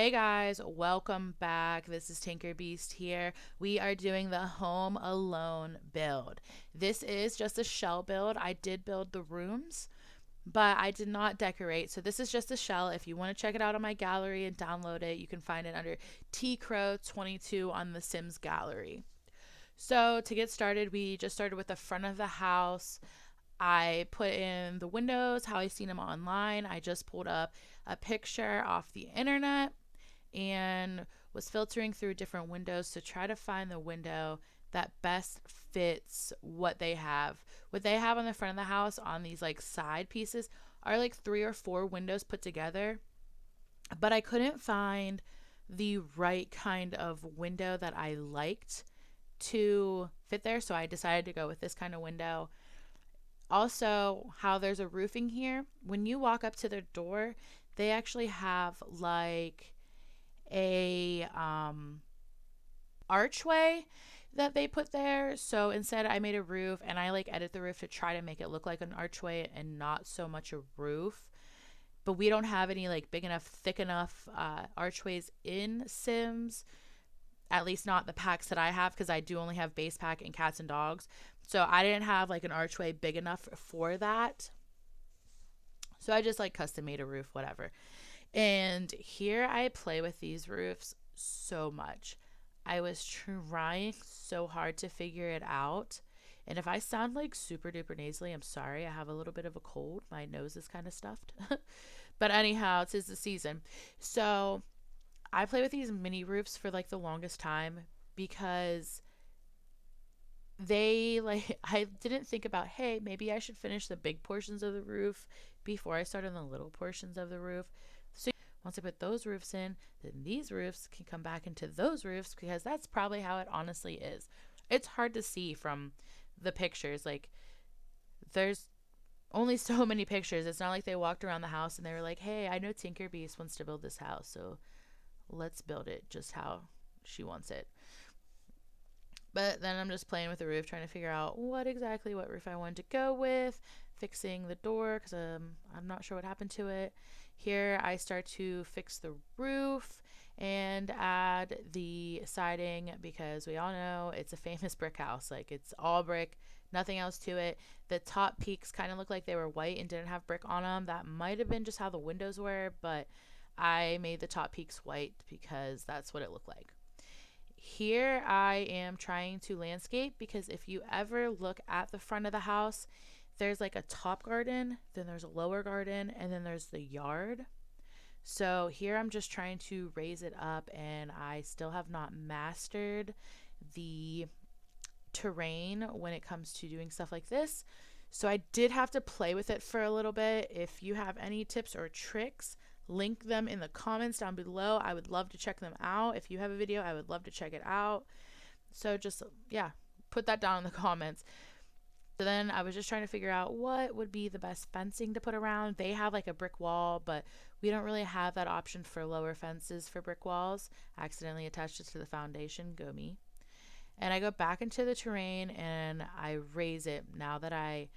Hey guys, welcome back. This is Tinker Beast here. We are doing the Home Alone build. This is just a shell build. I did build the rooms, but I did not decorate. So this is just a shell. If you want to check it out on my gallery and download it, you can find it under tcrow22 on the Sims gallery. So to get started, we just started with the front of the house. I put in the windows, how I seen them online. I just pulled up a picture off the internet and was filtering through different windows to try to find the window that best fits what they have. What they have on the front of the house on these like side pieces are like 3 or 4 windows put together, but I couldn't find the right kind of window that I liked to fit there, so I decided to go with this kind of window. Also, how there's a roofing here, when you walk up to their door, they actually have like a archway that they put there. So instead I made a roof, and I like edit the roof to try to make it look like an archway and not so much a roof. But we don't have any like big enough, thick enough archways in Sims, at least not the packs that I have, because I do only have base pack and cats and dogs. So I didn't have like an archway big enough for that. So I just like custom made a roof, whatever. And here I play with these roofs so much. I was trying so hard to figure it out. And if I sound like super duper nasally, I'm sorry. I have a little bit of a cold. My nose is kind of stuffed. But anyhow, it's the season. So I play with these mini roofs for like the longest time because they like I didn't think about, hey, maybe I should finish the big portions of the roof before I start on the little portions of the roof. So once I put those roofs in, then these roofs can come back into those roofs, because that's probably how it honestly is. It's hard to see from the pictures. Like, there's only so many pictures. It's not like they walked around the house and they were like, hey, I know Tinker Beast wants to build this house, so let's build it just how she wants it. But then I'm just playing with the roof, trying to figure out what roof I wanted to go with, fixing the door because I'm not sure what happened to it. Here I start to fix the roof and add the siding, because we all know it's a famous brick house. Like, it's all brick, nothing else to it. The top peaks kind of look like they were white and didn't have brick on them. That might have been just how the windows were, but I made the top peaks white because that's what it looked like. Here I am trying to landscape, because if you ever look at the front of the house, there's like a top garden, then there's a lower garden, and then there's the yard. So here I'm just trying to raise it up, and I still have not mastered the terrain when it comes to doing stuff like this. So I did have to play with it for a little bit. If you have any tips or tricks, link them in the comments down below. I would love to check them out. If you have a video, I would love to check it out. So just, yeah, put that down in the comments. So then I was just trying to figure out what would be the best fencing to put around. They have like a brick wall, but we don't really have that option for lower fences for brick walls. I accidentally attached it to the foundation. Go me. And I go back into the terrain and I raise it. Now that I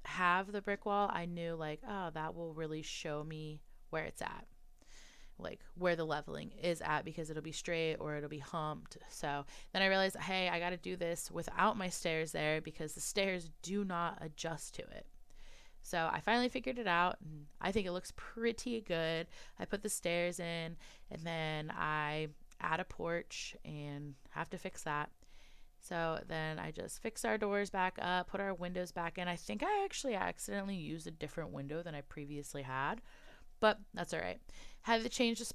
have the brick wall, I knew like, oh, that will really show me where it's at, like where the leveling is at, because it'll be straight or it'll be humped. So then I realized, hey, I got to do this without my stairs there, because the stairs do not adjust to it. So I finally figured it out, and I think it looks pretty good. I put the stairs in, and then I add a porch and have to fix that. So then I just fix our doors back up, put our windows back in. I think I actually accidentally used a different window than I previously had, but that's all right. Had to change the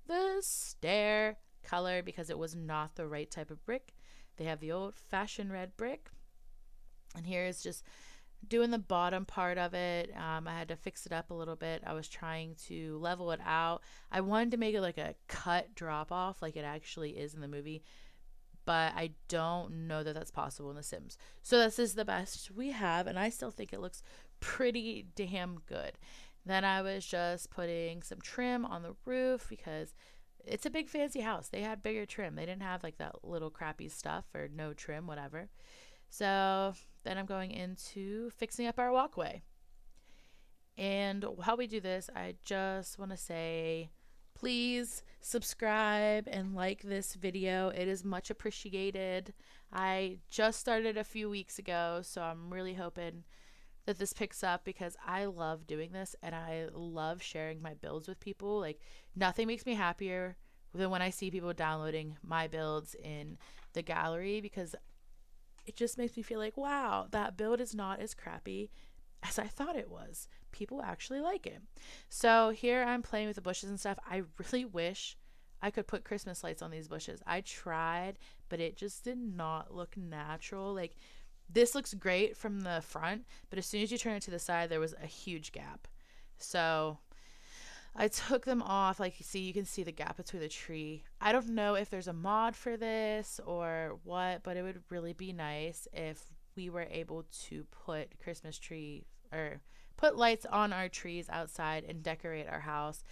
the stair color, because it was not the right type of brick. They have the old-fashioned red brick, and here is just doing the bottom part of it. I had to fix it up a little bit. I was trying to level it out. I wanted to make it like a cut drop off like it actually is in the movie, but I don't know that that's possible in The Sims. So this is the best we have, and I still think it looks pretty damn good. Then I was just putting some trim on the roof, because it's a big fancy house. They had bigger trim. They didn't have like that little crappy stuff or no trim, whatever. So then I'm going into fixing up our walkway. And while we do this, I just want to say, please subscribe and like this video. It is much appreciated. I just started a few weeks ago, so I'm really hoping that this picks up because I love doing this and I love sharing my builds with people. Like, nothing makes me happier than when I see people downloading my builds in the gallery, because it just makes me feel like, wow, that build is not as crappy as I thought it was. People actually like it. So here I'm playing with the bushes and stuff. I really wish I could put Christmas lights on these bushes. I tried, but it just did not look natural. Like, this looks great from the front, but as soon as you turn it to the side, there was a huge gap. So I took them off. Like, you can see the gap between the tree. I don't know if there's a mod for this or what, but it would really be nice if we were able to put Christmas tree or put lights on our trees outside and decorate our house.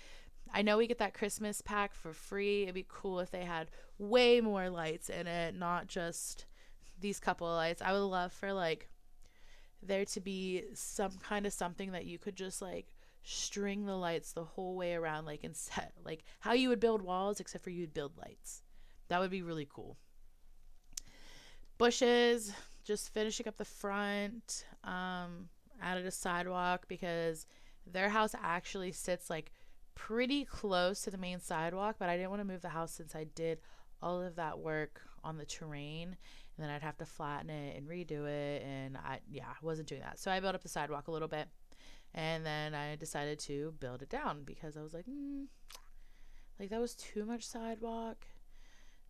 I know we get that Christmas pack for free. It'd be cool if they had way more lights in it, not just these couple of lights. I would love for like there to be some kind of something that you could just like string the lights the whole way around, like, and set like how you would build walls, except for you'd build lights. That would be really cool. Bushes, just finishing up the front. Added a sidewalk because their house actually sits like pretty close to the main sidewalk, but I didn't want to move the house since I did all of that work on the terrain, and then I'd have to flatten it and redo it, and I wasn't doing that. So I built up the sidewalk a little bit, and then I decided to build it down because I was like that was too much sidewalk.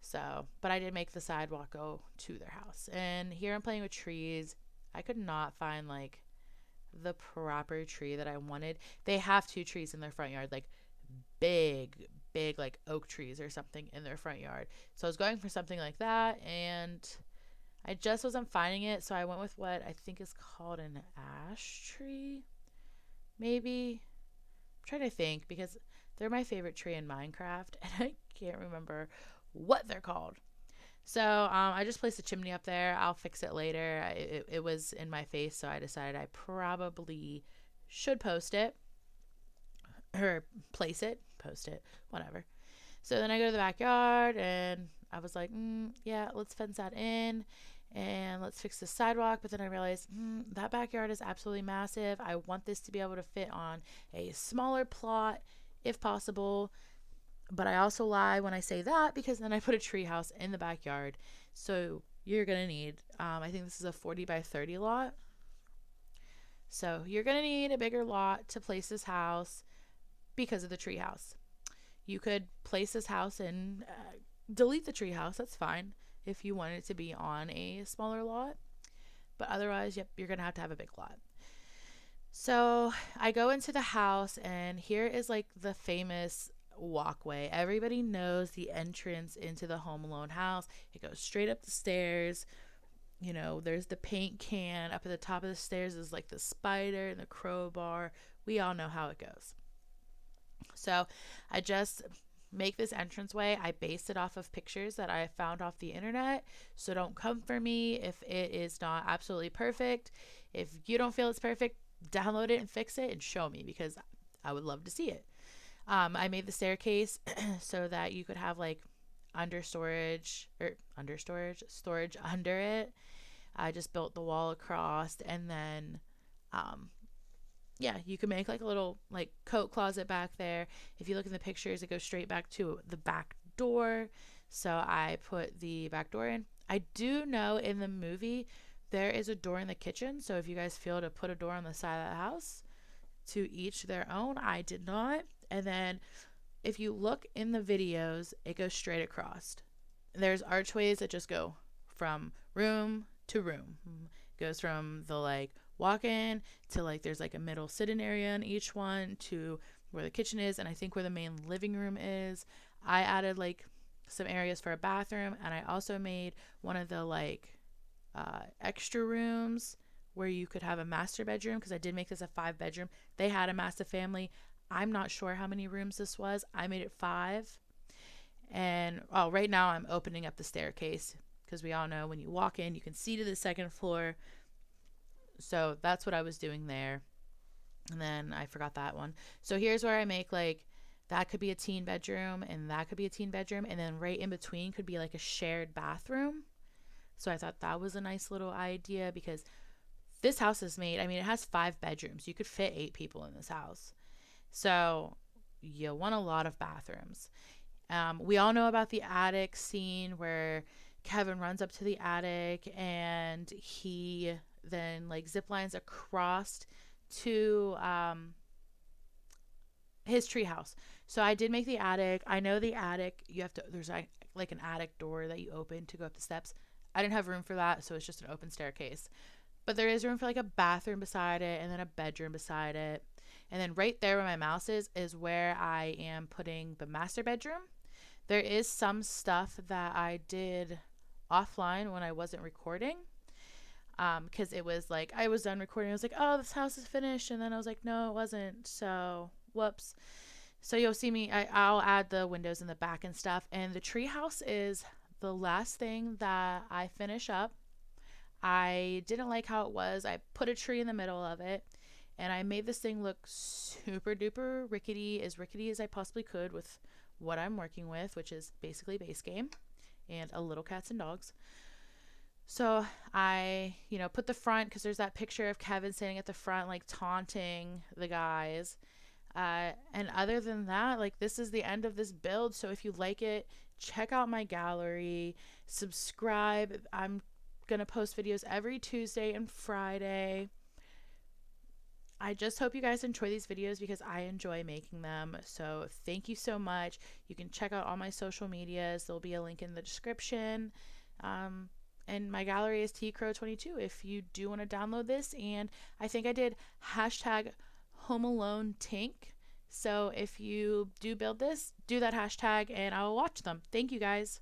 So, but I did make the sidewalk go to their house. And here I'm playing with trees. I could not find like the proper tree that I wanted. They have 2 trees in their front yard, like big like oak trees or something in their front yard. So I was going for something like that, and I just wasn't finding it. So I went with what I think is called an ash tree, maybe. I'm trying to think because they're my favorite tree in Minecraft, and I can't remember what they're called. So I just placed a chimney up there. I'll fix it later. It was in my face, so I decided I probably should post it or post it, whatever. So then I go to the backyard and I was like, yeah, let's fence that in and let's fix the sidewalk. But then I realized that backyard is absolutely massive. I want this to be able to fit on a smaller plot if possible. But I also lie when I say that because then I put a treehouse in the backyard. So you're going to need, I think this is a 40 by 30 lot. So you're going to need a bigger lot to place this house because of the treehouse. You could place this house and delete the treehouse. That's fine if you want it to be on a smaller lot. But otherwise, yep, you're going to have a big lot. So I go into the house, and here is like the famous walkway. Everybody knows the entrance into the Home Alone house. It goes straight up the stairs. You know, there's the paint can. Up at the top of the stairs is like the spider and the crowbar. We all know how it goes. So I just make this entranceway. I based it off of pictures that I found off the internet. So don't come for me if it is not absolutely perfect. If you don't feel it's perfect, download it and fix it and show me, because I would love to see it. I made the staircase so that you could have like storage under it. I just built the wall across, and then you can make like a little like coat closet back there. If you look in the pictures, it goes straight back to the back door. So I put the back door in. I do know in the movie there is a door in the kitchen, so if you guys feel to put a door on the side of the house, to each their own. I did not. And then if you look in the videos, it goes straight across. There's archways that just go from room to room. It goes from the like walk-in to like there's like a middle sitting area in each one to where the kitchen is, and I think where the main living room is. I added like some areas for a bathroom, and I also made one of the like extra rooms where you could have a master bedroom, because I did make this a 5-bedroom. They had a massive family. I'm not sure how many rooms this was. I made it 5. And right now I'm opening up the staircase because we all know when you walk in, you can see to the second floor. So that's what I was doing there. And then I forgot that one. So here's where I make like, that could be a teen bedroom and that could be a teen bedroom. And then right in between could be like a shared bathroom. So I thought that was a nice little idea because this house is made, I mean, it has 5 bedrooms. You could fit 8 people in this house. So you want a lot of bathrooms. We all know about the attic scene where Kevin runs up to the attic and he then like zip lines across to his treehouse. So I did make the attic. I know the attic, you have to, there's like an attic door that you open to go up the steps. I didn't have room for that, so it's just an open staircase. But there is room for like a bathroom beside it and then a bedroom beside it. And then right there where my mouse is where I am putting the master bedroom. There is some stuff that I did offline when I wasn't recording. Because it was like, I was done recording. I was like, oh, this house is finished. And then I was like, no, it wasn't. So, whoops. So you'll see me, I'll add the windows in the back and stuff. And the treehouse is the last thing that I finish up. I didn't like how it was. I put a tree in the middle of it and I made this thing look super duper rickety as I possibly could with what I'm working with, which is basically base game and a little cats and dogs. So I, put the front, because there's that picture of Kevin standing at the front, like taunting the guys. And other than that, like, this is the end of this build. So if you like it, check out my gallery, subscribe. I'm going to post videos every Tuesday and Friday. I just hope you guys enjoy these videos because I enjoy making them. So thank you so much. You can check out all my social medias. There'll be a link in the description. And my gallery is tcrow22 if you do want to download this. And I think I did hashtag Home Alone Tink. So if you do build this, do that hashtag and I will watch them. Thank you guys.